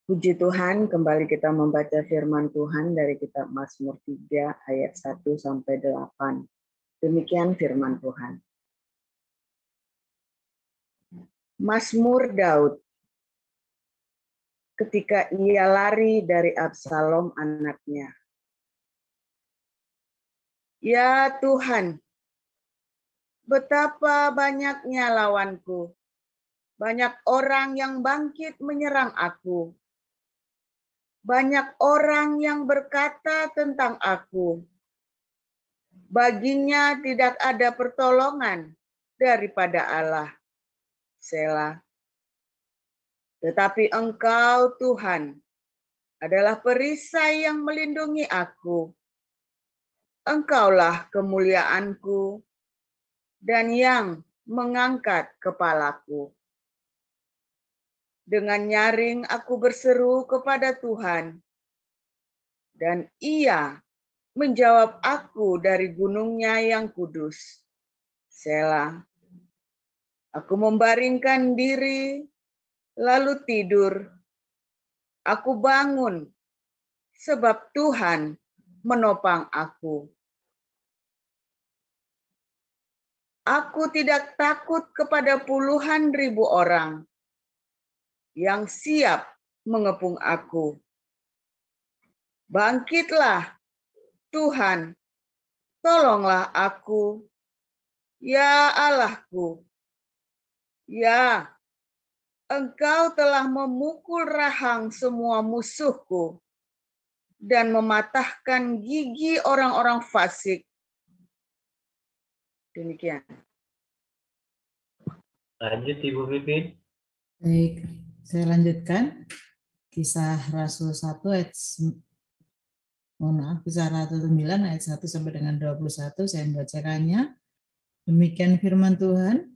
Puji Tuhan, kembali kita membaca firman Tuhan dari kitab Mazmur 3 ayat 1 sampai 8. Demikian firman Tuhan. Mazmur Daud ketika ia lari dari Absalom anaknya. Ya Tuhan, betapa banyaknya lawanku. Banyak orang yang bangkit menyerang aku. Banyak orang yang berkata tentang aku, baginya tidak ada pertolongan daripada Allah. Selah. Tetapi Engkau, Tuhan, adalah perisai yang melindungi aku. Engkaulah kemuliaanku dan yang mengangkat kepalaku. Dengan nyaring aku berseru kepada Tuhan, dan Ia menjawab aku dari gunungnya yang kudus. Selah. Aku membaringkan diri, lalu tidur. Aku bangun, sebab Tuhan menopang aku. Aku tidak takut kepada puluhan ribu orang yang siap mengepung aku. Bangkitlah, Tuhan, tolonglah aku, ya Allahku. Ya, Engkau telah memukul rahang semua musuhku dan mematahkan gigi orang-orang fasik. Demikian. Lanjut Ibu Pipin. Baik, saya lanjutkan. Kisah Rasul 1 ayat Kisah Rasul 9 ayat 1 sampai dengan 21 saya membacakannya. Demikian firman Tuhan.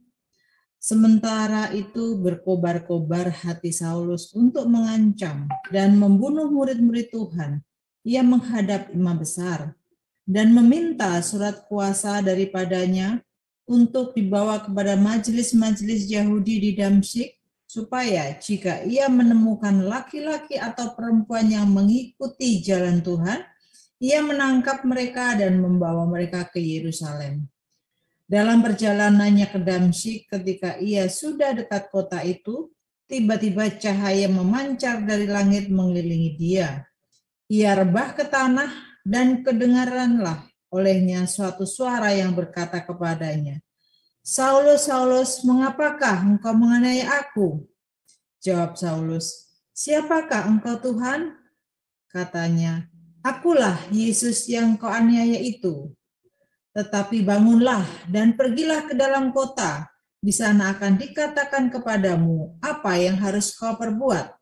Sementara itu berkobar-kobar hati Saulus untuk mengancam dan membunuh murid-murid Tuhan. Ia menghadap imam besar dan meminta surat kuasa daripadanya untuk dibawa kepada majelis-majelis Yahudi di Damsyik, supaya jika ia menemukan laki-laki atau perempuan yang mengikuti jalan Tuhan, ia menangkap mereka dan membawa mereka ke Yerusalem. Dalam perjalanannya ke Damsyik, ketika ia sudah dekat kota itu, tiba-tiba cahaya memancar dari langit mengelilingi dia. Ia rebah ke tanah dan kedengaranlah olehnya suatu suara yang berkata kepadanya, Saulus, Saulus, mengapakah engkau menganiaya aku? Jawab Saulus, siapakah engkau Tuhan? Katanya, akulah Yesus yang kau aniaya itu. Tetapi bangunlah dan pergilah ke dalam kota. Di sana akan dikatakan kepadamu apa yang harus kau perbuat.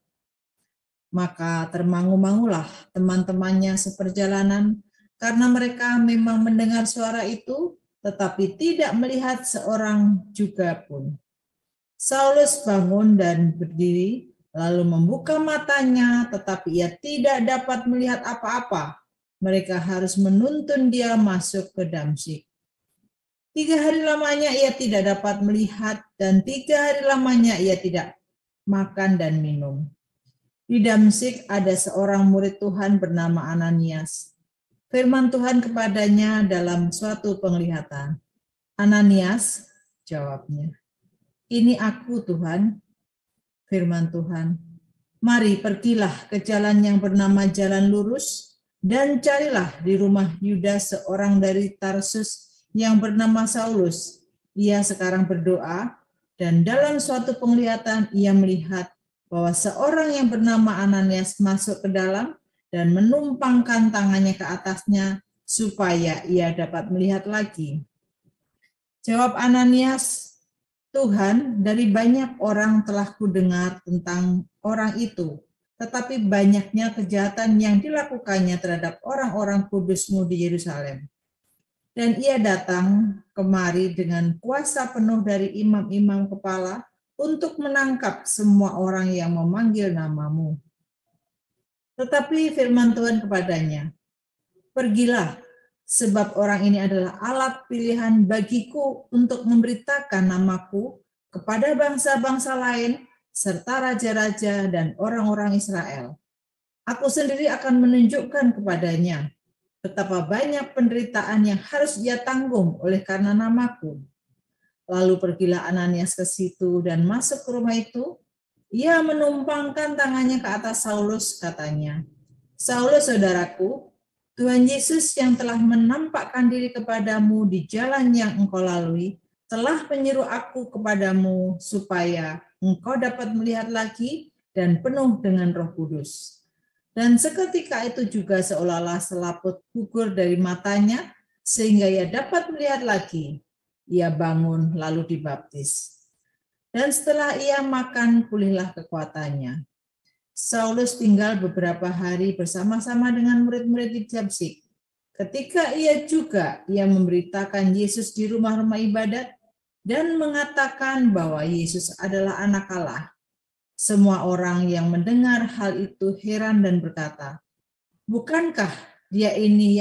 Maka termangu-mangulah teman-temannya seperjalanan, karena mereka memang mendengar suara itu, tetapi tidak melihat seorang juga pun. Saulus bangun dan berdiri, lalu membuka matanya, tetapi ia tidak dapat melihat apa-apa. Mereka harus menuntun dia masuk ke Damsyik. 3 hari lamanya ia tidak dapat melihat, dan 3 hari lamanya ia tidak makan dan minum. Di Damsyik ada seorang murid Tuhan bernama Ananias. Firman Tuhan kepadanya dalam suatu penglihatan. Ananias, jawabnya. Ini aku Tuhan. Firman Tuhan. Mari pergilah ke jalan yang bernama Jalan Lurus, dan carilah di rumah Yudas seorang dari Tarsus yang bernama Saulus. Ia sekarang berdoa, dan dalam suatu penglihatan ia melihat bahwa seorang yang bernama Ananias masuk ke dalam dan menumpangkan tangannya ke atasnya supaya ia dapat melihat lagi. Jawab Ananias, Tuhan, dari banyak orang telah kudengar tentang orang itu, tetapi banyaknya kejahatan yang dilakukannya terhadap orang-orang kudus-Mu di Yerusalem. Dan ia datang kemari dengan kuasa penuh dari imam-imam kepala untuk menangkap semua orang yang memanggil nama-Mu. Tetapi firman Tuhan kepadanya, pergilah, sebab orang ini adalah alat pilihan bagiku untuk memberitakan namaku kepada bangsa-bangsa lain, serta raja-raja dan orang-orang Israel. Aku sendiri akan menunjukkan kepadanya betapa banyak penderitaan yang harus ia tanggung oleh karena namaku. Lalu pergilah Ananias ke situ dan masuk ke rumah itu. Ia menumpangkan tangannya ke atas Saulus, katanya, Saulus, saudaraku, Tuhan Yesus yang telah menampakkan diri kepadamu di jalan yang engkau lalui, telah menyuruh aku kepadamu supaya engkau dapat melihat lagi dan penuh dengan Roh Kudus. Dan seketika itu juga seolah-olah selaput gugur dari matanya, sehingga ia dapat melihat lagi. Ia bangun lalu dibaptis. Dan setelah ia makan, pulihlah kekuatannya. Saulus tinggal beberapa hari bersama-sama dengan murid-murid di Damsyik. Ketika ia memberitakan Yesus di rumah-rumah ibadat dan mengatakan bahwa Yesus adalah Anak Allah. Semua orang yang mendengar hal itu heran dan berkata, bukankah dia ini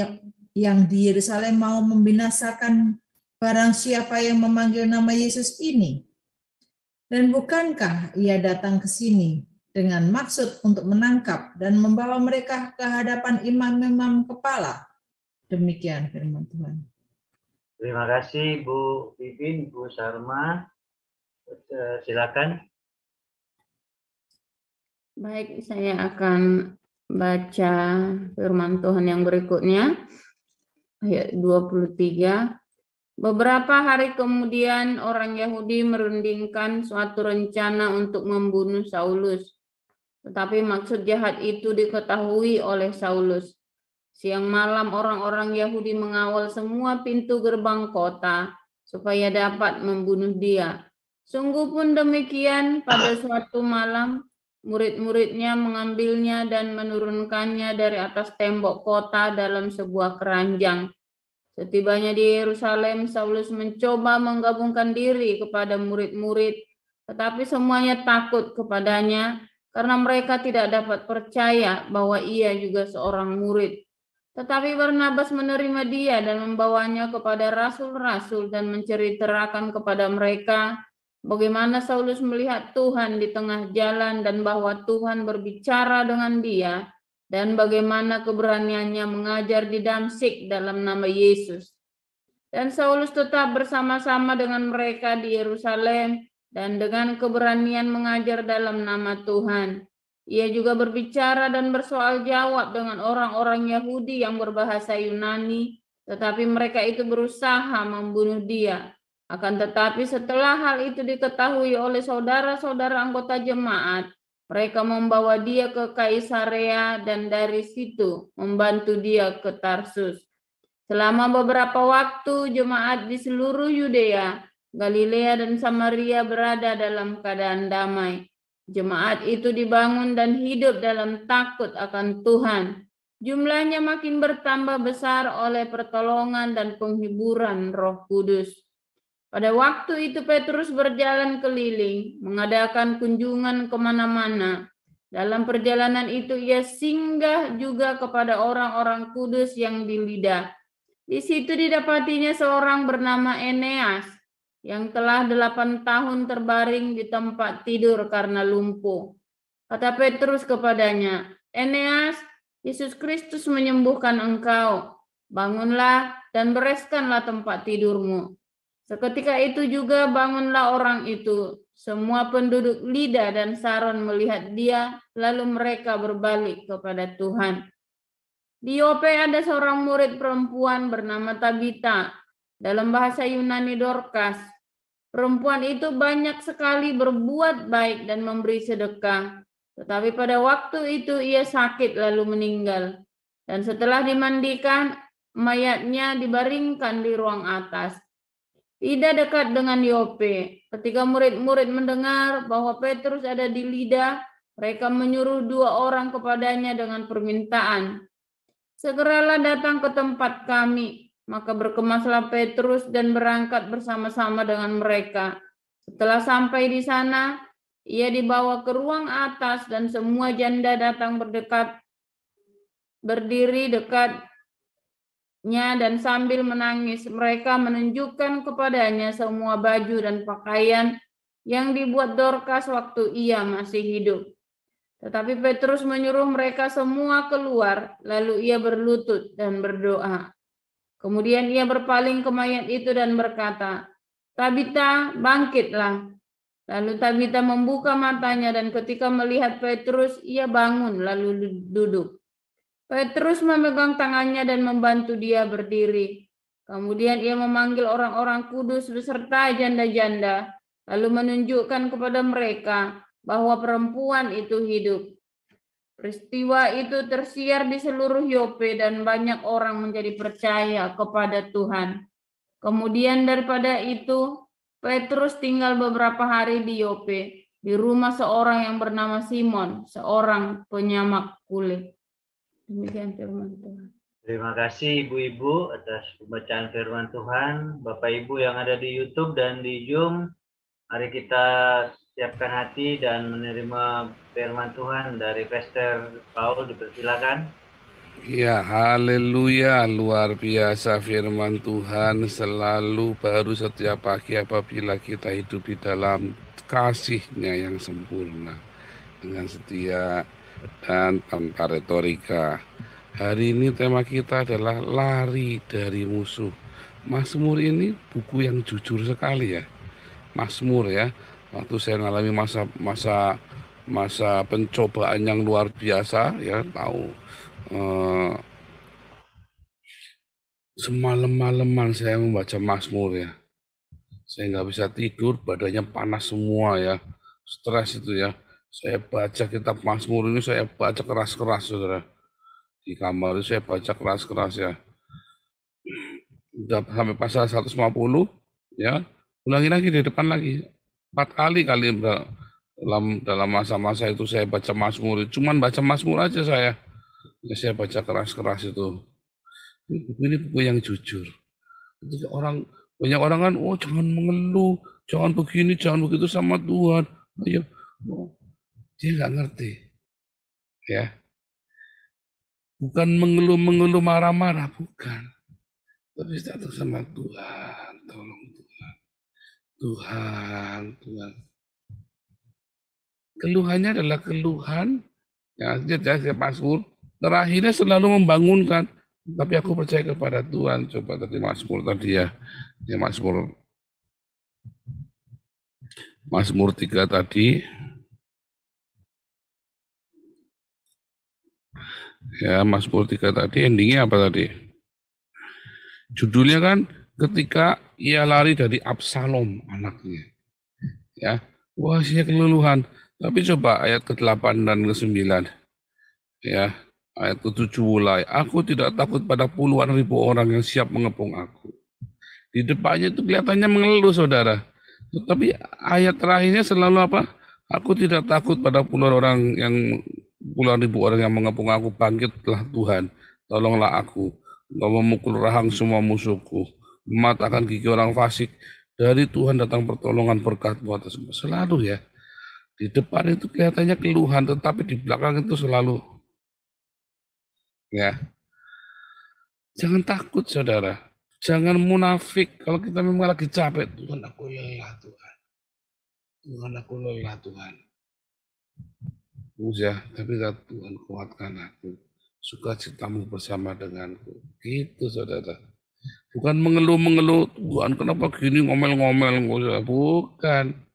yang di Yerusalem mau membinasakan barang siapa yang memanggil nama Yesus ini? Dan bukankah ia datang ke sini dengan maksud untuk menangkap dan membawa mereka ke hadapan imam-imam kepala? Demikian firman Tuhan. Terima kasih Bu Pipin, Bu Sarma. Silakan. Baik, saya akan baca firman Tuhan yang berikutnya. Ayat 23. Beberapa hari kemudian orang Yahudi merundingkan suatu rencana untuk membunuh Saulus. Tetapi maksud jahat itu diketahui oleh Saulus. Siang malam orang-orang Yahudi mengawal semua pintu gerbang kota supaya dapat membunuh dia. Sungguh pun demikian, pada suatu malam murid-muridnya mengambilnya dan menurunkannya dari atas tembok kota dalam sebuah keranjang. Setibanya di Yerusalem, Saulus mencoba menggabungkan diri kepada murid-murid, tetapi semuanya takut kepadanya karena mereka tidak dapat percaya bahwa ia juga seorang murid. Tetapi Barnabas menerima dia dan membawanya kepada rasul-rasul dan menceritakan kepada mereka bagaimana Saulus melihat Tuhan di tengah jalan dan bahwa Tuhan berbicara dengan dia, dan bagaimana keberaniannya mengajar di Damsyik dalam nama Yesus. Dan Saulus tetap bersama-sama dengan mereka di Yerusalem dan dengan keberanian mengajar dalam nama Tuhan. Ia juga berbicara dan bersoal jawab dengan orang-orang Yahudi yang berbahasa Yunani, tetapi mereka itu berusaha membunuh dia. Akan tetapi setelah hal itu diketahui oleh saudara-saudara anggota jemaat, mereka membawa dia ke Kaisarea dan dari situ membantu dia ke Tarsus. Selama beberapa waktu jemaat di seluruh Yudea, Galilea dan Samaria berada dalam keadaan damai. Jemaat itu dibangun dan hidup dalam takut akan Tuhan. Jumlahnya makin bertambah besar oleh pertolongan dan penghiburan Roh Kudus. Pada waktu itu Petrus berjalan keliling, mengadakan kunjungan kemana-mana. Dalam perjalanan itu ia singgah juga kepada orang-orang kudus yang di Lida. Di situ didapatinya seorang bernama Eneas, yang telah 8 tahun terbaring di tempat tidur karena lumpuh. Kata Petrus kepadanya, Eneas, Yesus Kristus menyembuhkan engkau. Bangunlah dan bereskanlah tempat tidurmu. Seketika itu juga bangunlah orang itu. Semua penduduk Lida dan Saron melihat dia, lalu mereka berbalik kepada Tuhan. Di Yope ada seorang murid perempuan bernama Tabita, dalam bahasa Yunani Dorcas. Perempuan itu banyak sekali berbuat baik dan memberi sedekah. Tetapi pada waktu itu ia sakit lalu meninggal. Dan setelah dimandikan, mayatnya dibaringkan di ruang atas. Tidak dekat dengan Yope. Ketika murid-murid mendengar bahwa Petrus ada di Lida, mereka menyuruh 2 orang kepadanya dengan permintaan, segeralah datang ke tempat kami. Maka berkemaslah Petrus dan berangkat bersama-sama dengan mereka. Setelah sampai di sana, ia dibawa ke ruang atas dan semua janda datang berdiri dekat dan sambil menangis mereka menunjukkan kepadanya semua baju dan pakaian yang dibuat Dorcas waktu ia masih hidup. Tetapi Petrus menyuruh mereka semua keluar, lalu ia berlutut dan berdoa. Kemudian ia berpaling ke mayat itu dan berkata, "Tabita, bangkitlah." Lalu Tabita membuka matanya dan ketika melihat Petrus, ia bangun lalu duduk. Petrus memegang tangannya dan membantu dia berdiri. Kemudian ia memanggil orang-orang kudus beserta janda-janda, lalu menunjukkan kepada mereka bahwa perempuan itu hidup. Peristiwa itu tersiar di seluruh Yope dan banyak orang menjadi percaya kepada Tuhan. Kemudian daripada itu, Petrus tinggal beberapa hari di Yope, di rumah seorang yang bernama Simon, seorang penyamak kulit. Demikian firman Tuhan. Terima kasih Ibu-Ibu atas pembacaan firman Tuhan. Bapak Ibu yang ada di YouTube dan di Zoom, mari kita siapkan hati dan menerima firman Tuhan dari Pastor Paul, dipersilakan. Ya, haleluya, luar biasa firman Tuhan selalu baru setiap pagi apabila kita hidup di dalam kasih-Nya yang sempurna, dengan setia dan tanpa retorika. Hari ini tema kita adalah lari dari musuh. Mazmur ini buku yang jujur sekali ya. Mazmur ya. Waktu saya mengalami masa pencobaan yang luar biasa ya, tahu semalam-malaman saya membaca Mazmur ya. Saya nggak bisa tidur, badannya panas semua ya. Stres itu ya. Saya baca kitab Mazmur ini, saya baca keras-keras saudara. Di kamar itu saya baca keras-keras ya. Udah sampai pasal 150 ya. Ulangi lagi di depan lagi. 4 kali dalam masa-masa itu saya baca Mazmur. Cuman baca Mazmur aja saya. Ya, saya baca keras-keras itu. Ini buku yang jujur. Jadi banyak orang kan, oh jangan mengeluh, jangan begini, jangan begitu sama Tuhan. Ayo, dia nggak ngerti. Ya. Bukan mengeluh marah-marah, bukan. Tapi datang sama Tuhan, tolong Tuhan. Tuhan. Keluhannya adalah keluhan, ya, dia Mazmur. Terakhirnya selalu membangunkan. Tapi aku percaya kepada Tuhan. Coba tadi Mazmur tadi ya. Ya Mazmur 3 tadi. Ya, Mazmur 3 tadi endingnya apa tadi? Judulnya kan ketika ia lari dari Absalom anaknya. Ya, wah isinya keluluhan. Tapi coba ayat ke-8 dan ke-9. Ya, ayat ke-7 mulai. Aku tidak takut pada puluhan ribu orang yang siap mengepung aku. Di depannya itu kelihatannya mengeluh saudara. Tapi ayat terakhirnya selalu apa? Aku tidak takut pada puluhan ribu orang yang mengepung aku. Bangkitlah Tuhan, tolonglah aku. Engkau memukul rahang semua musuhku, mematahkan gigi orang fasik. Dari Tuhan datang pertolongan, berkat-Mu atas semua. Selalu ya. Di depan itu kelihatannya keluhan, tetapi di belakang itu selalu ya. Jangan takut saudara. Jangan munafik. Kalau kita memang lagi capek, Tuhan aku lelah Tuhan. Tuhan aku lelah Tuhan. Ya, tapi Tuhan kuatkan aku. Sukacitamu bersama denganku. Gitu saudara. Bukan mengeluh-mengeluh, Tuhan kenapa gini ngomel-ngomel. Bukan.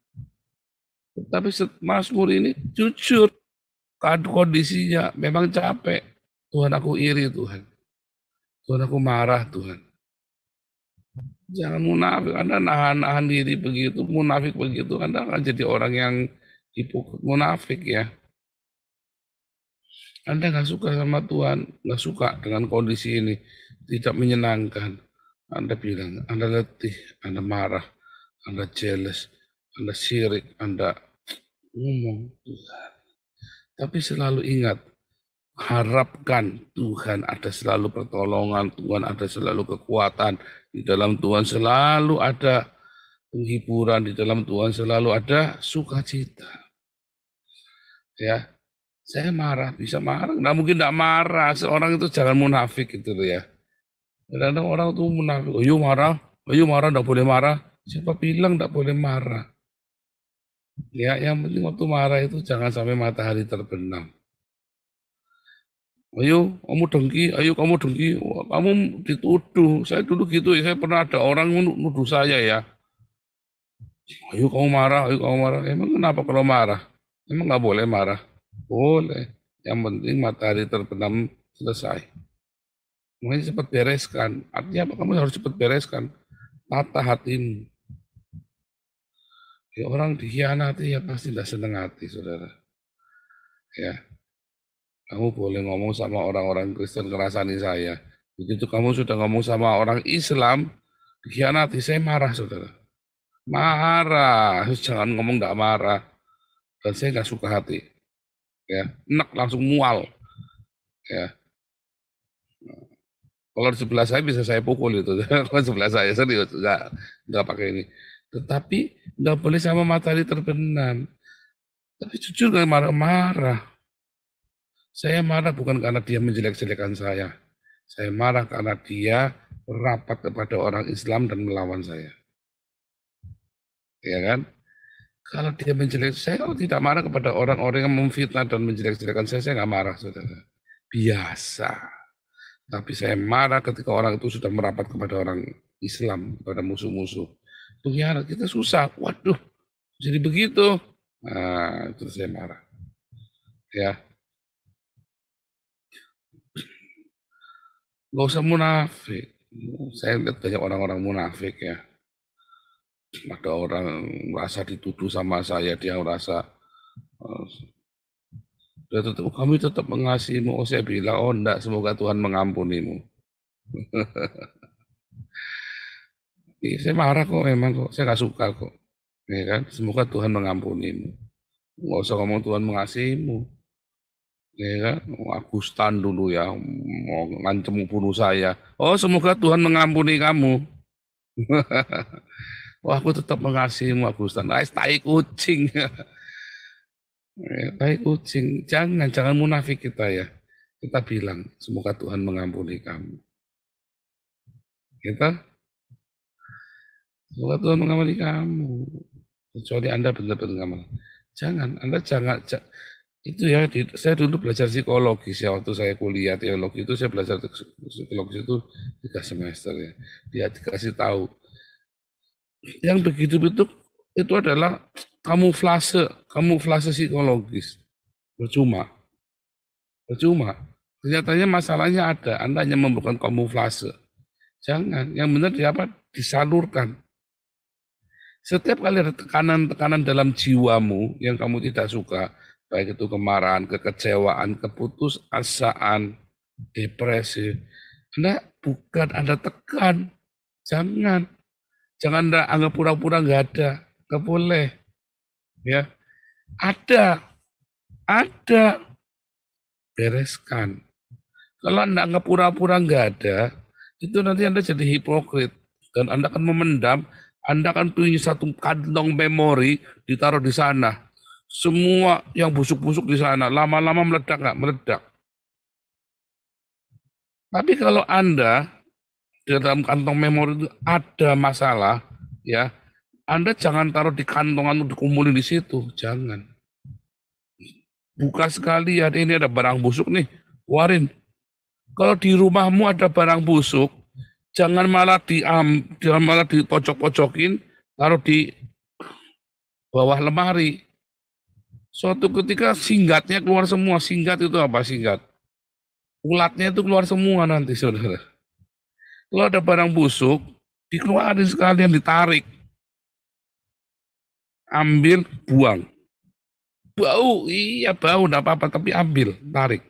Tapi Mazmur ini jujur. Kondisinya memang capek. Tuhan aku iri Tuhan. Tuhan aku marah Tuhan. Jangan munafik. Anda nahan diri begitu, munafik begitu. Anda akan jadi orang yang munafik ya. Anda nggak suka sama Tuhan, nggak suka dengan kondisi ini, tidak menyenangkan. Anda bilang, Anda letih, Anda marah, Anda jealous, Anda syirik, Anda ngomong Tuhan. Tapi selalu ingat, harapkan Tuhan ada selalu pertolongan, Tuhan ada selalu kekuatan, di dalam Tuhan selalu ada penghiburan, di dalam Tuhan selalu ada sukacita. Ya. Saya marah, bisa marah. Nggak mungkin nggak marah. Seorang itu jangan munafik gitu loh ya. Kadang-kadang orang itu munafik. Ayo marah, nggak boleh marah. Siapa bilang nggak boleh marah? Ya, yang penting waktu marah itu jangan sampai matahari terbenam. Ayo, kamu dengki, ayo kamu dengki. Wah, kamu dituduh. Saya dulu gitu, saya pernah ada orang nuduh saya ya. Ayo kamu marah. Emang kenapa kalau marah? Emang nggak boleh marah? Boleh. Yang penting matahari terbenam selesai. Makanya cepat bereskan. Artinya apa? Kamu harus cepat bereskan. Tata hatimu. Ya, orang dikhianati ya pasti tidak senang hati, saudara. Ya, kamu boleh ngomong sama orang-orang Kristen ngerasani saya. Begitu kamu sudah ngomong sama orang Islam, dikhianati, saya marah, saudara. Marah, jangan ngomong tidak marah. Dan saya nggak suka hati. Ya, enak langsung mual. Ya, kalau di sebelah saya bisa saya pukul itu. Kalau sebelah saya serius, nggak pakai ini. Tetapi nggak boleh sama matahari terbenam. Tapi jujur nggak marah-marah. Saya marah bukan karena dia menjelek-jelekan saya. Saya marah karena dia rapat kepada orang Islam dan melawan saya. Ya kan? Kalau dia menjelek, saya kalau tidak marah kepada orang-orang yang memfitnah dan menjelek-jelekan saya nggak marah, saudara. Biasa. Tapi saya marah ketika orang itu sudah merapat kepada orang Islam, kepada musuh-musuh. Pengkhianat kita susah. Waduh, jadi begitu. Nah, itu saya marah. Ya, nggak usah munafik. Saya lihat banyak orang-orang munafik ya. Ada orang merasa dituduh sama saya, dia merasa kami tetap mengasihimu. Oh, saya bilang, oh enggak, semoga Tuhan mengampunimu. Saya marah kok, memang kok, saya nggak suka kok. Ya kan? Semoga Tuhan mengampunimu. Nggak usah ngomong Tuhan mengasihimu. Ya kan? Agustan dulu ya, mau ngancem bunuh saya. Oh, semoga Tuhan mengampuni kamu. Wah, aku tetap mengasihimu, Agustan. Tai kucing. Tai kucing. Jangan munafik kita ya. Kita bilang, semoga Tuhan mengampuni kamu. Semoga Tuhan mengampuni kamu. Kecuali Anda benar-benar ngamal. Anda jangan. Itu ya, saya dulu belajar psikologis ya, waktu saya kuliah teologi itu saya belajar psikologis itu 3 semester ya. Dia dikasih tahu yang begitu itu adalah kamuflase psikologis. Percuma. Ternyata masalahnya ada, Anda hanya memberikan kamuflase. Jangan, yang benar disalurkan. Setiap kali ada tekanan dalam jiwamu yang kamu tidak suka, baik itu kemarahan, kekecewaan, keputusasaan, depresi, Anda tekan. Jangan Anda anggap pura-pura nggak ada. Nggak boleh. Ya, ada. Bereskan. Kalau Anda anggap pura-pura nggak ada, itu nanti Anda jadi hipokrit dan Anda akan memendam. Anda akan punya satu kantong memori ditaruh di sana. Semua yang busuk-busuk di sana, lama-lama meledak nggak? Meledak. Tapi kalau Anda di dalam kantong memori itu ada masalah, ya, Anda jangan taruh di kantongan untuk dikumpulin di situ, jangan. Buka sekali, ini ada barang busuk nih, keluarin. Kalau di rumahmu ada barang busuk, jangan malah dipojok-pojokin, taruh di bawah lemari. Suatu ketika singgatnya keluar semua. Singgat itu apa singgat? Ulatnya itu keluar semua nanti, saudara. Kalau ada barang busuk, dikeluarin sekalian, ditarik. Ambil, buang. Bau, iya bau, enggak apa-apa, tapi ambil, tarik.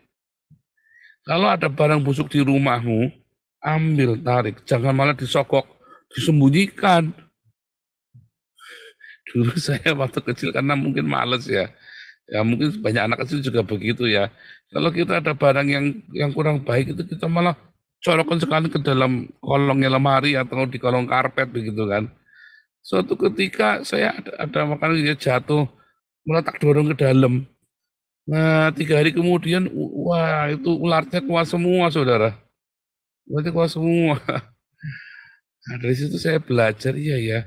Kalau ada barang busuk di rumahmu, ambil, tarik. Jangan malah disokok, disembunyikan. Dulu saya waktu kecil karena mungkin males ya. Ya mungkin banyak anak kecil juga begitu ya. Kalau kita ada barang yang kurang baik itu kita malah colokkan sekali ke dalam kolongnya lemari atau di kolong karpet begitu kan. Suatu ketika saya ada makanan dia jatuh, meletak dorong ke dalam. Nah 3 hari kemudian, wah itu ularnya keluar semua saudara. Ularnya keluar semua. Nah, dari situ saya belajar, iya ya,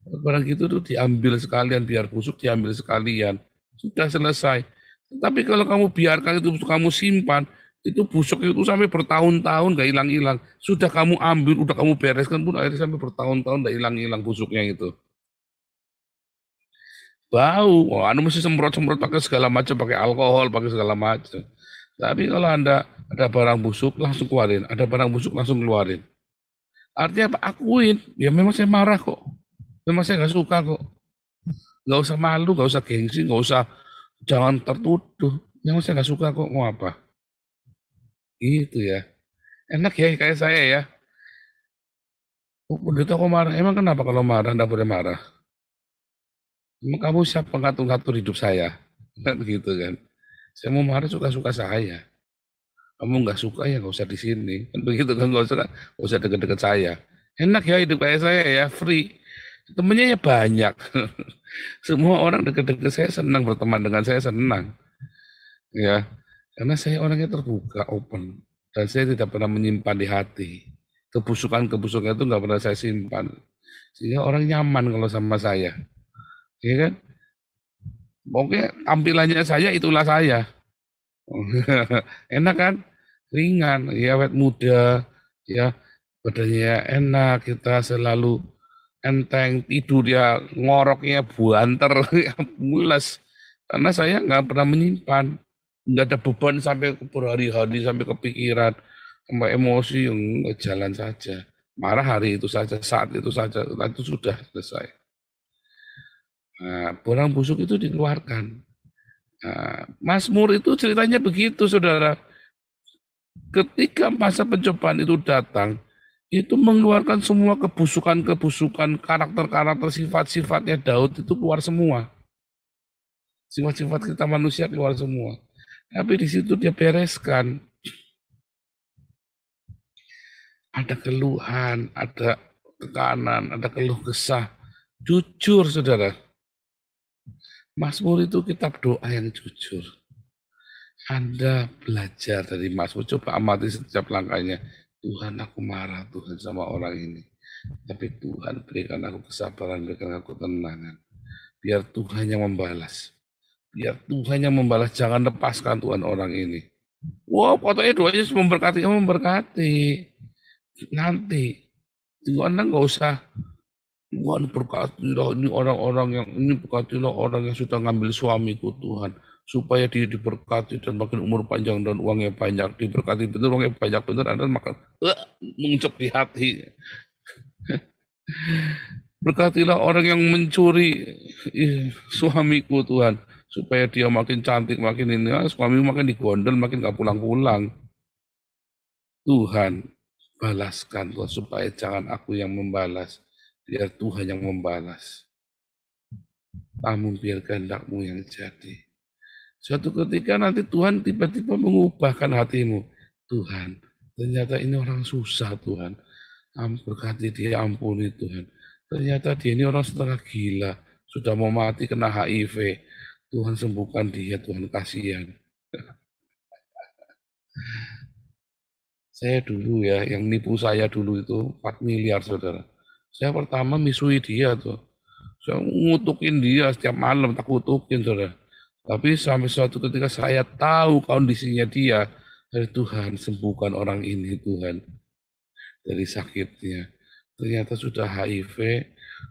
Barang gitu tuh diambil sekalian, biar busuk diambil sekalian. Sudah selesai. Tapi kalau kamu biarkan itu kamu simpan, itu busuk itu sampai bertahun-tahun nggak hilang-hilang. Sudah kamu ambil, udah kamu bereskan pun akhirnya sampai bertahun-tahun nggak hilang-hilang busuknya itu. Bau, wah, anu mesti semprot-semprot pakai segala macam, pakai alkohol, pakai segala macam. Tapi kalau Anda ada barang busuk langsung keluarin, ada barang busuk langsung keluarin. Artinya apa? Akuin, ya memang saya marah kok. Memang saya nggak suka kok. Nggak usah malu, nggak usah gengsi, nggak usah, jangan tertuduh. Memang saya nggak suka kok, mau apa? Gitu ya. Enak ya kayak saya ya. Oh, begitu aku marah. Emang kenapa kalau marah nggak boleh marah? Emang kamu siapa ngatur-ngatur hidup saya? Kan begitu kan. Saya mau marah suka-suka saya. Kamu nggak suka ya nggak usah di sini. Kan begitu kan, nggak usah deket-deket saya. Enak ya hidup kayak saya ya, free. Temennya ya banyak. Semua orang deket-deket saya senang, berteman dengan saya senang. Ya, karena saya orangnya terbuka, open. Dan saya tidak pernah menyimpan di hati. Kebusukan-kebusukan itu nggak pernah saya simpan. Sehingga orang nyaman kalau sama saya. Ya kan? Pokoknya tampilannya saya itulah saya. Enak kan? Ringan, ya awet muda, ya badannya enak, kita selalu enteng, tidur ya ngoroknya buanter, ya mules. Karena saya nggak pernah menyimpan, nggak ada beban sampai berhari-hari, sampai kepikiran, sampai emosi, yang jalan saja. Marah hari itu saja, saat itu saja, itu sudah selesai. Nah, barang busuk itu dikeluarkan. Nah, Mazmur itu ceritanya begitu, saudara. Ketika masa pencobaan itu datang, itu mengeluarkan semua kebusukan-kebusukan, karakter-karakter, sifat-sifatnya Daud itu keluar semua. Sifat-sifat kita manusia keluar semua. Tapi di situ dia bereskan. Ada keluhan, ada tekanan, ada keluh kesah. Jujur, saudara. Mazmur itu kitab doa yang jujur. Anda belajar dari Mazmur, coba amati setiap langkahnya. Tuhan, aku marah Tuhan sama orang ini. Tapi Tuhan berikan aku kesabaran, berikan aku ketenangan. Biar Tuhan yang membalas. Biar Tuhan yang membalas, jangan lepaskan Tuhan orang ini. Wow, fotonya doanya memberkati. Nanti, Anda nggak usah, Tuhan berkatilah ini orang-orang yang, ini berkatilah orang yang sudah ngambil suamiku Tuhan. Supaya dia diberkati dan makin umur panjang dan uangnya banyak. Diberkati benar, uangnya banyak benar, Anda makan mengucap di hati. Berkatilah orang yang mencuri suamiku Tuhan. Supaya dia makin cantik, makin ini, suami makin digondol, makin gak pulang-pulang. Tuhan, balaskan Tuhan, supaya jangan aku yang membalas. Biar Tuhan yang membalas. Namun biar kehendak-Mu yang jadi. Suatu ketika nanti Tuhan tiba-tiba mengubahkan hatimu. Tuhan, ternyata ini orang susah Tuhan. Berkati dia, ampuni Tuhan. Ternyata dia ini orang setengah gila. Sudah mau mati kena HIV. Tuhan sembuhkan dia, Tuhan kasihan. Saya dulu ya, yang nipu saya dulu itu 4 miliar saudara. Saya pertama misui dia tuh. Saya ngutukin dia setiap malam, tak kutukin saudara. Tapi sampai suatu ketika saya tahu kondisinya dia, dari Tuhan sembuhkan orang ini Tuhan dari sakitnya. Ternyata sudah HIV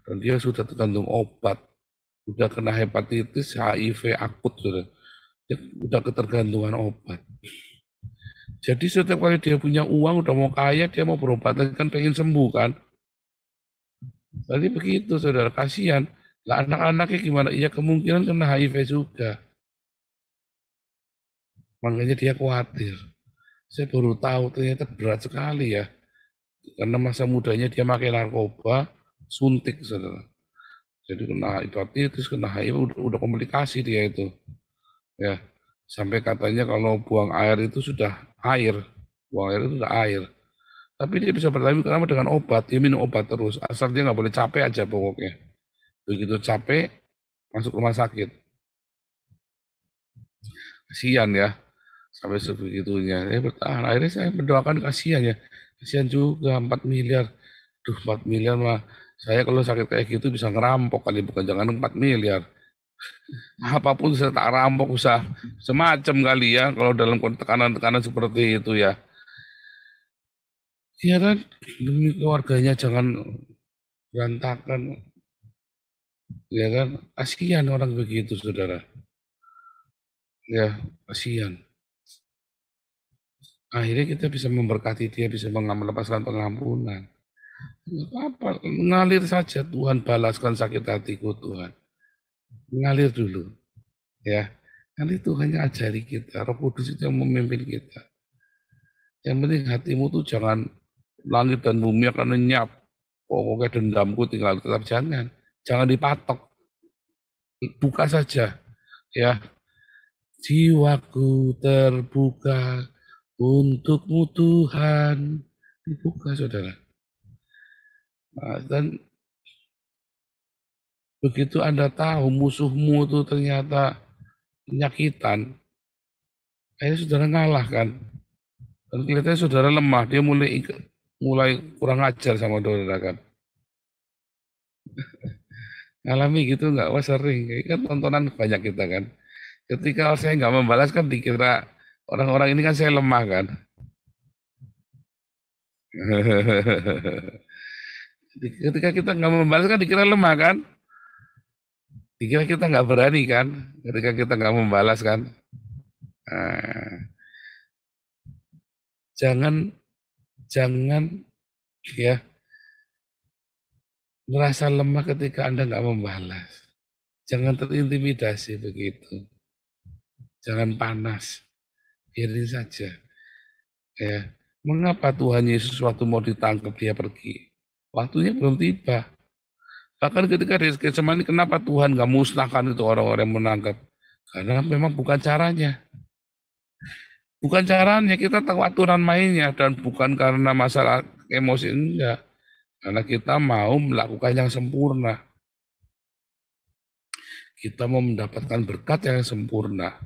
dan dia sudah tergantung obat, sudah kena hepatitis, HIV akut sudah, udah ketergantungan obat. Jadi setiap kali dia punya uang, udah mau kaya, dia mau berobat kan pengen sembuh kan. Jadi begitu saudara, kasihan. Lah anak-anaknya gimana? Iya kemungkinan kena HIV juga. Makanya dia khawatir. Saya baru tahu ternyata berat sekali ya. Karena masa mudanya dia pakai narkoba, suntik saudara. Jadi kena hepatitis, kena HIV, udah komplikasi dia itu. Ya, sampai katanya kalau buang air itu sudah air. Buang air itu sudah air. Tapi dia bisa bertahan karena dengan obat, dia minum obat terus. Asal dia nggak boleh capek aja pokoknya. Begitu capek, masuk rumah sakit. Kasihan ya. Sampai sebegitunya, bertahan. Akhirnya saya mendoakan kasihan ya, kasihan juga 4 miliar. Duh 4 miliar mah Saya kalau sakit kayak gitu bisa ngerampok kali, bukan jangan 4 miliar. Apapun saya tak rampok, usah semacam kali ya, kalau dalam tekanan-tekanan seperti itu ya. Iya kan, demi keluarganya jangan berantakan. Ya kan, kasihan orang begitu, saudara. Ya, kasihan. Akhirnya kita bisa memberkati dia, bisa melepaskan pengampunan. Nggak apa-apa, mengalir saja. Tuhan balaskan sakit hatiku, Tuhan. Mengalir dulu. Ya, nanti Tuhan yang ajari kita. Roh Kudus itu yang memimpin kita. Yang penting hatimu tuh jangan langit dan bumi akan lenyap. Pokoknya dendamku tinggal tetap, jangan. Jangan dipatok. Buka saja. Ya, jiwaku terbuka untukmu Tuhan. Dibuka, saudara. Nah, dan begitu Anda tahu musuhmu itu ternyata penyakitan, akhirnya saudara ngalah kan. Dan kelihatannya saudara lemah, dia mulai kurang ajar sama saudara kan. Ngalami gitu nggak? Wah sering, kan tontonan banyak kita kan. Ketika saya nggak membalas kan dikira orang-orang ini kan saya lemah kan. Ketika kita nggak membalas kan dikira lemah kan. Dikira kita nggak berani kan. Ketika kita nggak membalas kan. Jangan ya merasa lemah ketika Anda nggak membalas. Jangan terintimidasi begitu. Jangan panas. Biarin saja. Ya. Mengapa Tuhan Yesus waktu mau ditangkap dia pergi? Waktunya belum tiba. Bahkan ketika di Getsemani, kenapa Tuhan nggak musnahkan itu orang-orang yang menangkap? Karena memang bukan caranya. Bukan caranya, kita tahu aturan mainnya, dan bukan karena masalah emosi, enggak. Karena kita mau melakukan yang sempurna. Kita mau mendapatkan berkat yang sempurna.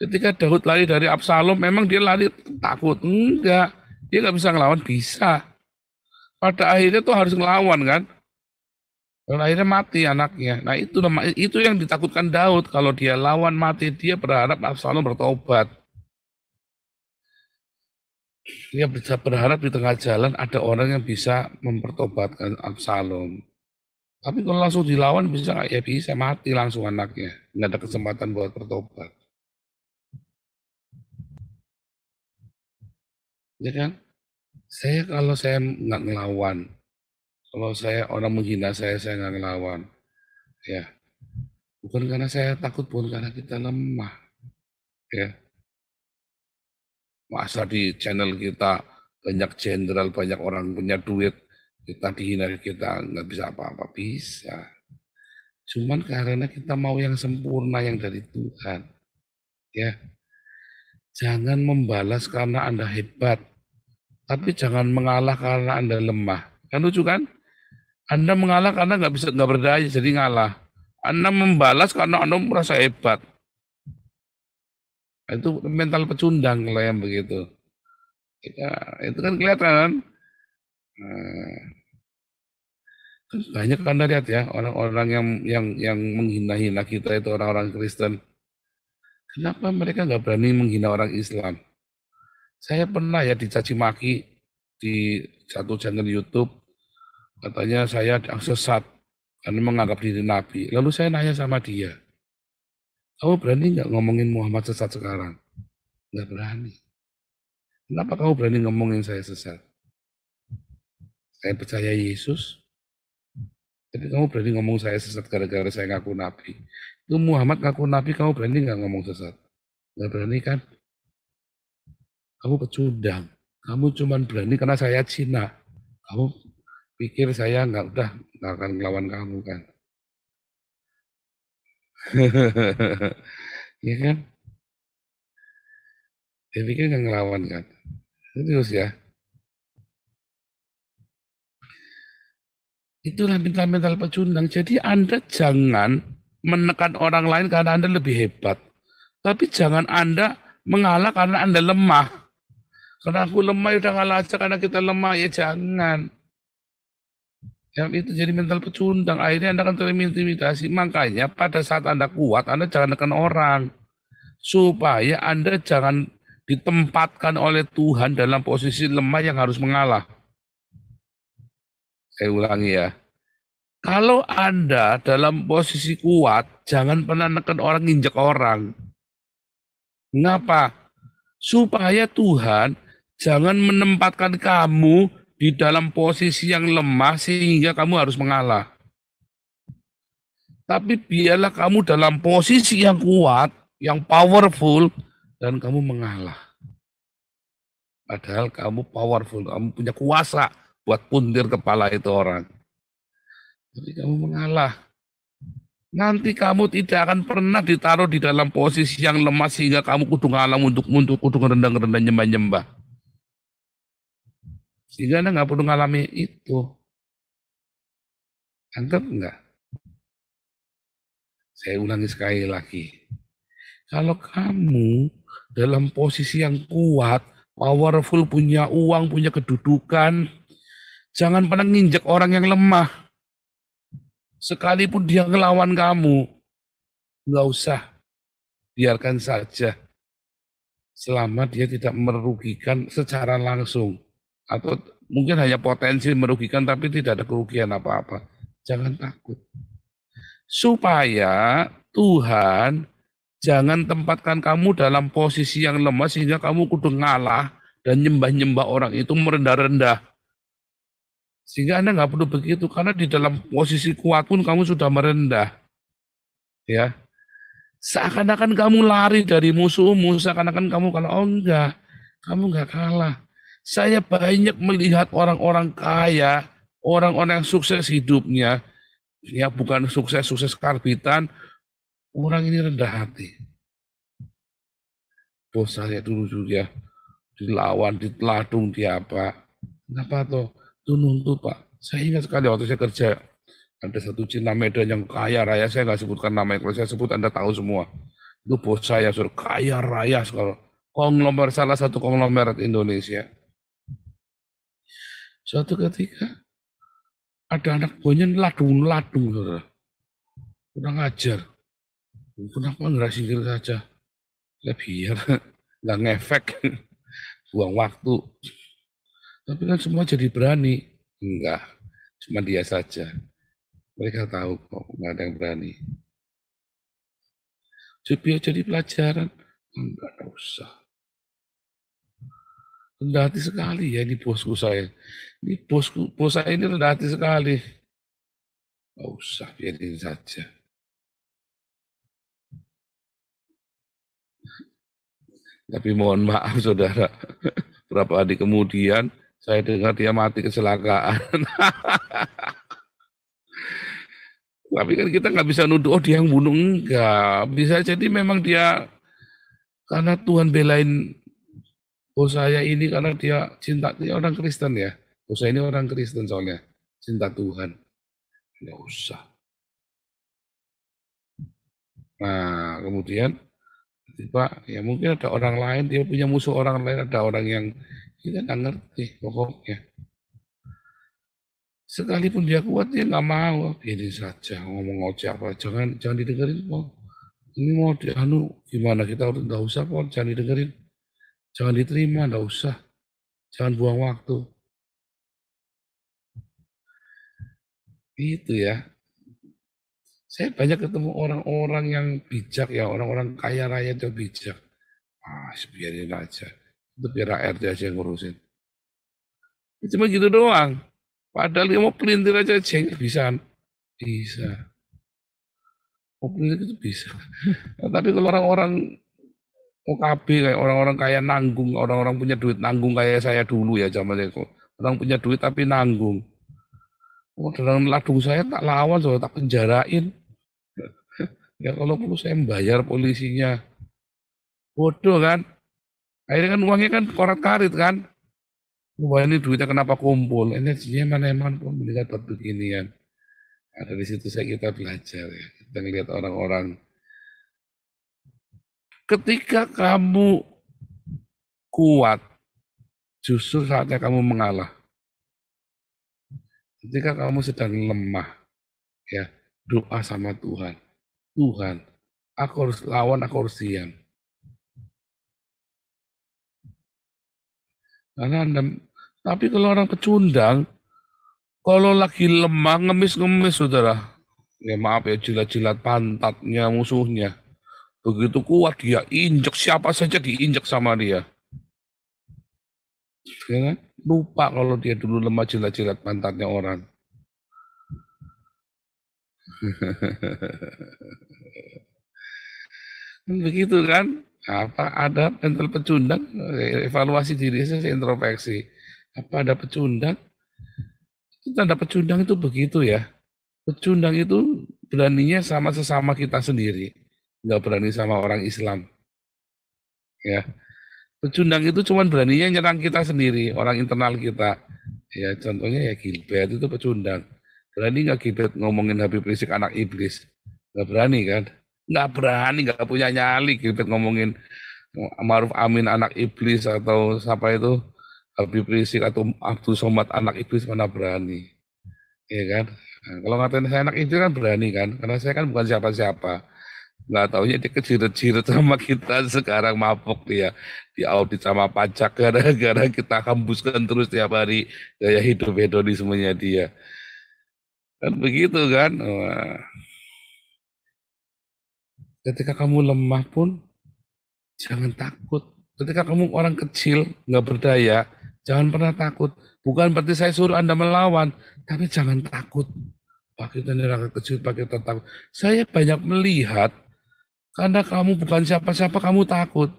Ketika Daud lari dari Absalom, memang dia lari takut? Enggak. Dia nggak bisa ngelawan, bisa. Pada akhirnya tuh harus ngelawan kan. Dan akhirnya mati anaknya. Nah itu yang ditakutkan Daud. Kalau dia lawan mati, dia berharap Absalom bertobat. Dia berharap di tengah jalan ada orang yang bisa mempertobatkan Absalom. Tapi kalau langsung dilawan bisa nggak? Ya bisa, mati langsung anaknya. Nggak ada kesempatan buat bertobat. Ya kan? Kalau saya nggak ngelawan, kalau orang menghina saya nggak ngelawan. Ya, bukan karena saya takut, bukan karena kita lemah. Ya, masa di channel kita banyak jenderal, banyak orang punya duit, kita dihina, kita nggak bisa apa-apa, bisa. Cuman karena kita mau yang sempurna, yang dari Tuhan. Ya, jangan membalas karena Anda hebat, tapi jangan mengalah karena Anda lemah. Kan lucu kan? Anda mengalah karena nggak berdaya, jadi ngalah. Anda membalas karena Anda merasa hebat. Itu mental pecundang kalau yang begitu. Ya, itu kan kelihatan kan? Banyak Anda lihat ya, orang-orang yang menghina-hina kita itu orang-orang Kristen. Kenapa mereka nggak berani menghina orang Islam? Saya pernah ya dicaci maki di satu channel YouTube, katanya saya sesat karena menganggap diri Nabi. Lalu saya nanya sama dia, kamu berani nggak ngomongin Muhammad sesat sekarang? Nggak berani. Kenapa kamu berani ngomongin saya sesat? Saya percaya Yesus. Tapi kamu berani ngomong saya sesat gara-gara saya ngaku Nabi. Itu Muhammad ngaku Nabi, kamu berani nggak ngomong sesat? Nggak berani kan? Kamu pecundang. Kamu cuma berani karena saya Cina. Kamu pikir saya nggak akan ngelawan kamu kan? Iya kan? Dia pikir nggak ngelawan kan? Terus ya. Itulah mental-mental pecundang. Jadi Anda jangan menekan orang lain karena Anda lebih hebat. Tapi jangan Anda mengalah karena Anda lemah. Karena aku lemah, udah ngalah aja karena kita lemah, ya jangan. Yang itu jadi mental pecundang. Akhirnya Anda akan terintimidasi. Makanya pada saat Anda kuat, Anda jangan tekan orang. Supaya Anda jangan ditempatkan oleh Tuhan dalam posisi lemah yang harus mengalah. Saya ulangi ya. Kalau Anda dalam posisi kuat, jangan pernah nekan orang, nginjek orang. Mengapa? Supaya Tuhan jangan menempatkan kamu di dalam posisi yang lemah sehingga kamu harus mengalah. Tapi biarlah kamu dalam posisi yang kuat, yang powerful, dan kamu mengalah. Padahal kamu powerful, kamu punya kuasa buat puntir kepala itu orang. Tapi kamu mengalah. Nanti kamu tidak akan pernah ditaruh di dalam posisi yang lemah sehingga kamu kudu ngalah untuk kudu ngerendang nyembah-nyembah. Sehingga Anda nggak perlu ngalami itu. Anggap enggak? Saya ulangi sekali lagi. Kalau kamu dalam posisi yang kuat, powerful, punya uang, punya kedudukan, jangan pernah nginjek orang yang lemah. Sekalipun dia ngelawan kamu, nggak usah, biarkan saja. Selama dia tidak merugikan secara langsung. Atau mungkin hanya potensi merugikan, tapi tidak ada kerugian apa-apa. Jangan takut. Supaya Tuhan jangan tempatkan kamu dalam posisi yang lemah sehingga kamu kudu ngalah dan nyembah-nyembah orang itu merendah-rendah. Sehingga Anda nggak perlu begitu, karena di dalam posisi kuat pun kamu sudah merendah. Ya, seakan-akan kamu lari dari musuhmu, seakan-akan kamu kalah. Oh enggak, kamu enggak kalah. Saya banyak melihat orang-orang kaya, orang-orang yang sukses hidupnya, ya bukan sukses karbitan, orang ini rendah hati. Bos saya dulu juga dilawan, diteladung, apa. Kenapa toh? Itu nuntut Pak. Saya ingat sekali waktu saya kerja, ada satu Cina Medan yang kaya raya, saya nggak sebutkan namanya, kalau saya sebut Anda tahu semua. Itu bos saya, suruh kaya raya sekali. Konglomerat, salah satu konglomerat Indonesia. Suatu ketika, ada anak buahnya ladung, saudara. Kurang ajar. Kenapa nggak singkir saja? Ya biar nggak ngefek, buang waktu. Tapi kan semua jadi berani. Enggak, cuma dia saja. Mereka tahu kok nggak ada yang berani. Jadi pelajaran, enggak usah. Rendah hati sekali ya ini bosku saya. Ini bos saya ini rendah hati sekali. Enggak usah, biarin saja. Tapi mohon maaf saudara, berapa hari kemudian saya dengar dia mati kecelakaan. Tapi kan kita nggak bisa nuduh, oh dia yang bunuh, enggak. Bisa jadi memang dia, karena Tuhan belain bos saya ini karena dia orang Kristen ya. Bos saya ini orang Kristen soalnya, cinta Tuhan. Nggak usah. Nah kemudian, Pak, ya mungkin ada orang lain, dia punya musuh orang lain, ada orang yang kita nggak ngerti pokoknya. Sekalipun dia kuat, dia nggak mau. Biarin saja ngomong ojek apa, jangan didengerin kok. Ini mau gimana, kita udah nggak usah kok, jangan didengerin. Jangan diterima, nggak usah. Jangan buang waktu. Itu ya. Saya banyak ketemu orang-orang yang bijak ya, orang-orang kaya raya itu bijak. Biarin aja. Itu biar RT aja yang ngurusin. Cuma gitu doang. Padahal dia mau pelintir aja jengkel bisa. Bisa. Mau pelintir itu bisa. Nah, tapi kalau orang-orang OKB kayak orang-orang kaya nanggung, orang-orang punya duit nanggung kayak saya dulu ya zaman itu. Orang punya duit tapi nanggung. Oh, dalam ladung saya tak lawan, so, tak penjarain. Ya kalau perlu saya membayar polisinya. Bodoh kan? Akhirnya kan uangnya kan korat-karit kan? Wah ini duitnya kenapa kumpul? Energinya mana-mana pun melihat buat beginian. Nah, dari situ kita belajar ya. Kita ngelihat orang-orang. Ketika kamu kuat, justru saatnya kamu mengalah. Ketika kamu sedang lemah, ya, doa sama Tuhan. Tuhan, aku harus lawan, aku harus diam. Karena tapi kalau orang pecundang, kalau lagi lemah, ngemis-ngemis, saudara. Ya maaf ya, jilat-jilat pantatnya musuhnya. Begitu kuat dia, injek siapa saja diinjek sama dia. Ya kan? Lupa kalau dia dulu lemah, jilat-jilat pantatnya orang. Begitu kan? Apa ada mental pecundang? Evaluasi diri saya, introspeksi. Apa ada pecundang? Tanda pecundang itu begitu ya. Pecundang itu beraninya sama sesama kita sendiri, nggak berani sama orang Islam. Ya, pecundang itu cuma beraninya nyerang kita sendiri, orang internal kita. Ya, contohnya ya Gilbert itu pecundang. Berani nggak Gilbert ngomongin Habib Rizik anak iblis? Nggak berani kan? Nggak berani, nggak punya nyali Gilbert ngomongin Ma'ruf Amin anak iblis atau siapa itu Habib Rizik atau Abdul Somad anak iblis, mana berani. Iya kan? Nah, kalau ngatain saya anak itu kan berani kan, karena saya kan bukan siapa-siapa. Nggak taunya dia kejiret-jiret sama kita sekarang, mabok dia di audit sama pajak gara-gara kita hembuskan terus tiap hari gaya hidup hedonismenya dia. Kan begitu kan? Wah. Ketika kamu lemah pun jangan takut. Ketika kamu orang kecil nggak berdaya, jangan pernah takut. Bukan berarti saya suruh Anda melawan, tapi jangan takut. Pakai neraka kecil, pakai takut. Saya banyak melihat, karena kamu bukan siapa-siapa, kamu takut.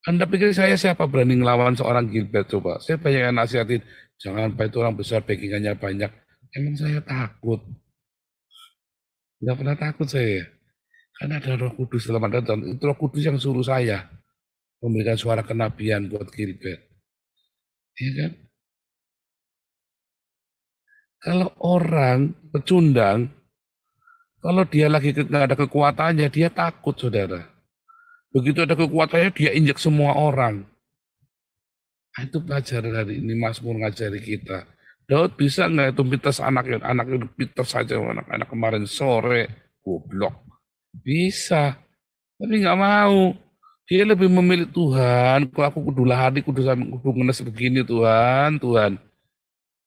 Anda pikir saya siapa berani ngelawan seorang Gilbert? Coba, saya banyak yang nasihatin, jangan sampai itu orang besar, backingannya banyak. Emang saya takut? Nggak pernah takut saya. Karena ada Roh Kudus dalam Anda, dan itu Roh Kudus yang suruh saya memberikan suara kenabian buat Gilbert. Iya kan? Kalau orang pecundang, kalau dia lagi nggak ada kekuatannya, dia takut, saudara. Begitu ada kekuatannya, dia injek semua orang. Nah, itu pelajaran hari ini Mazmur ngajari kita. Daud bisa nggak itu mites anak itu mites saja anak-anak kemarin sore, goblok. Bisa, tapi nggak mau. Dia lebih memilih Tuhan. Kalau aku kudu lari, kudu ngenes begini Tuhan.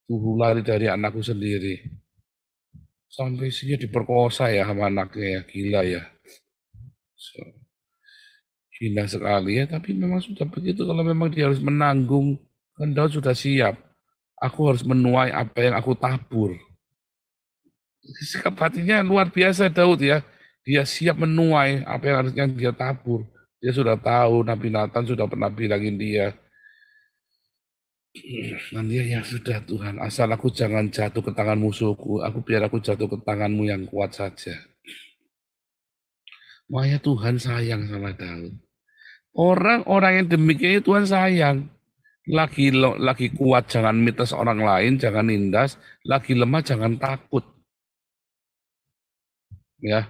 Kudu lari dari anakku sendiri. Sampai sih diperkosa ya sama anaknya ya, gila ya. So, gila sekali ya, tapi memang sudah begitu. Kalau memang dia harus menanggung, kan Daud sudah siap. Aku harus menuai apa yang aku tabur. Sikap hatinya luar biasa Daud ya. Dia siap menuai apa yang harusnya dia tabur. Dia sudah tahu, Nabi Nathan sudah pernah bilangin dia. Dan dia ya sudah Tuhan, asal aku jangan jatuh ke tangan musuhku, biar aku jatuh ke tanganmu yang kuat saja. Makanya Tuhan sayang sama Daud. Orang-orang yang demikian Tuhan sayang. Lagi kuat jangan mites orang lain, jangan nindas. Lagi lemah jangan takut. Ya,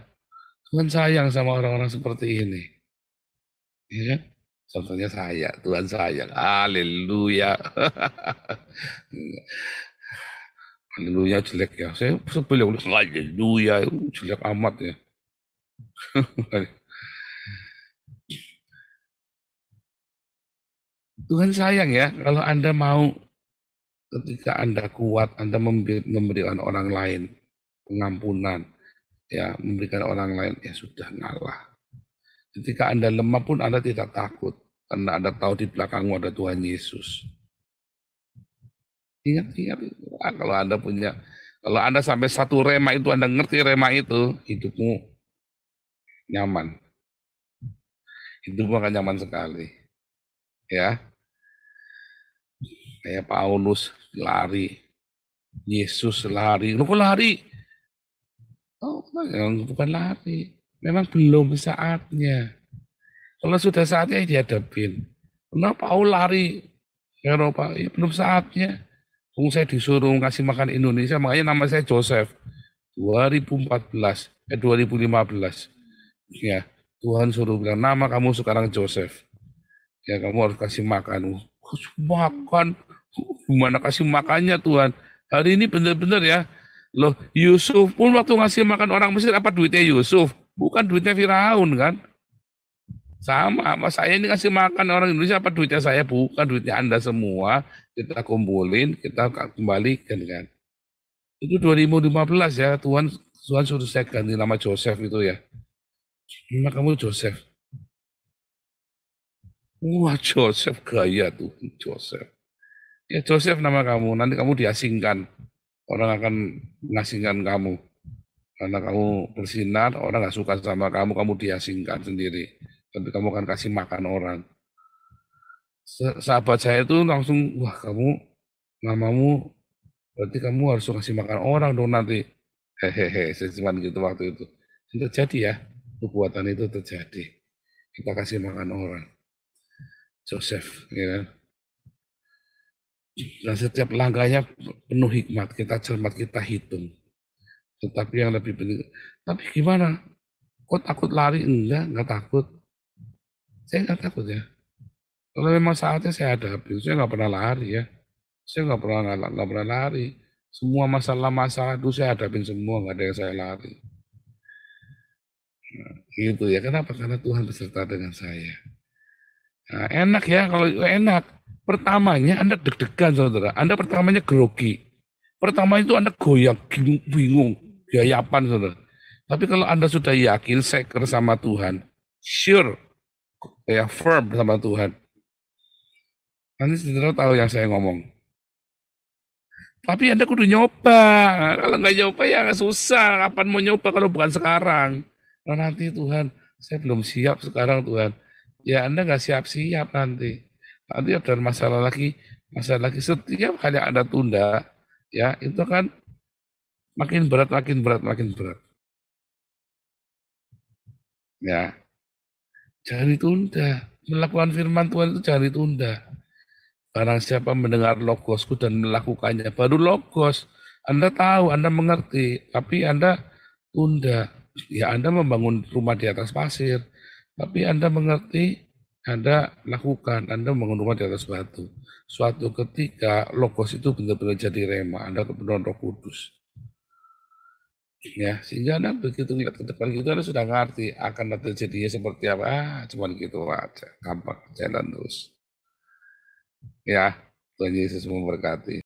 Tuhan sayang sama orang-orang seperti ini. Ya, contohnya saya, Tuhan sayang. Haleluya. Haleluya jelek ya. Saya sebel ya, haleluya jelek amat ya. Tuhan sayang ya, kalau Anda mau ketika Anda kuat, Anda memberikan orang lain pengampunan, ya memberikan orang lain, ya sudah ngalah. Ketika Anda lemah pun Anda tidak takut, karena Anda tahu di belakangmu ada Tuhan Yesus. Ingat, kalau Anda sampai satu rema itu, Anda ngerti rema itu, hidupmu nyaman. Hidupmu akan nyaman sekali. Ya, kayak Paulus lari, Yesus lari, lu kok lari? Oh, bukan lari, memang belum saatnya. Kalau sudah saatnya dihadapin. Kenapa Paul lari Eropa? Ya, belum saatnya. Saya disuruh ngasih makan Indonesia, makanya nama saya Joseph. 2015. Ya, Tuhan suruh bilang nama kamu sekarang Joseph. Ya, kamu harus kasih makan. Makan, gimana kasih makannya Tuhan? Hari ini benar-benar ya. Loh, Yusuf pun waktu ngasih makan orang Mesir, apa duitnya Yusuf? Bukan duitnya Firaun kan? Sama, mas saya ini ngasih makan orang Indonesia, apa duitnya saya? Bukan duitnya Anda semua. Kita kumpulin, kita kembalikan kan. Itu 2015 ya, Tuhan suruh saya ganti nama Joseph itu ya. Nama kamu Joseph. Wah, Joseph gaya tuh, Joseph. Ya Joseph nama kamu, nanti kamu diasingkan. Orang akan mengasingkan kamu. Karena kamu bersinar, orang gak suka sama kamu diasingkan sendiri. Tapi kamu akan kasih makan orang. Sahabat saya itu langsung, wah kamu, namamu, berarti kamu harus kasih makan orang dong nanti. Hehehe, cuman gitu waktu itu. Terjadi ya, perbuatan itu terjadi. Kita kasih makan orang. Joseph, ya kan? Dan setiap langkahnya penuh hikmat, kita cermat, kita hitung. Tetapi yang lebih penting, tapi gimana? Kok takut lari? Enggak takut. Saya enggak takut ya. Kalau memang saatnya saya hadapi, saya nggak pernah lari ya. Saya nggak pernah lari. Semua masalah itu saya hadapin semua, nggak ada yang saya lari. Nah, gitu ya. Kenapa? Karena Tuhan beserta dengan saya. Nah, enak ya kalau enak. Pertamanya Anda deg-degan saudara. Anda pertamanya grogi. Pertama itu Anda goyang, bingung, gayapan saudara. Tapi kalau Anda sudah yakin, secure sama Tuhan, sure, ya firm sama Tuhan. Nanti saudara tahu yang saya ngomong. Tapi Anda kudu nyoba. Kalau nggak nyoba ya susah. Kapan mau nyoba kalau bukan sekarang? Nah, nanti Tuhan, saya belum siap sekarang Tuhan. Ya Anda nggak siap-siap nanti. Nanti ada masalah lagi. Setiap kali Anda tunda, ya itu kan makin berat. Ya, jangan ditunda. Melakukan firman Tuhan itu jangan ditunda. Barang siapa mendengar logosku dan melakukannya, baru logos. Anda tahu, Anda mengerti, tapi Anda tunda. Ya Anda membangun rumah di atas pasir, tapi Anda mengerti, Anda lakukan, Anda membangun rumah di atas batu. Suatu ketika logos itu benar-benar jadi rema, Anda kepenuhan Roh Kudus. Ya, sehingga Anda begitu lihat ke depan gitu Anda sudah ngerti akan terjadinya seperti apa. Cuman gitu aja, gampang jalan terus. Ya, Tuhan Yesus memberkati.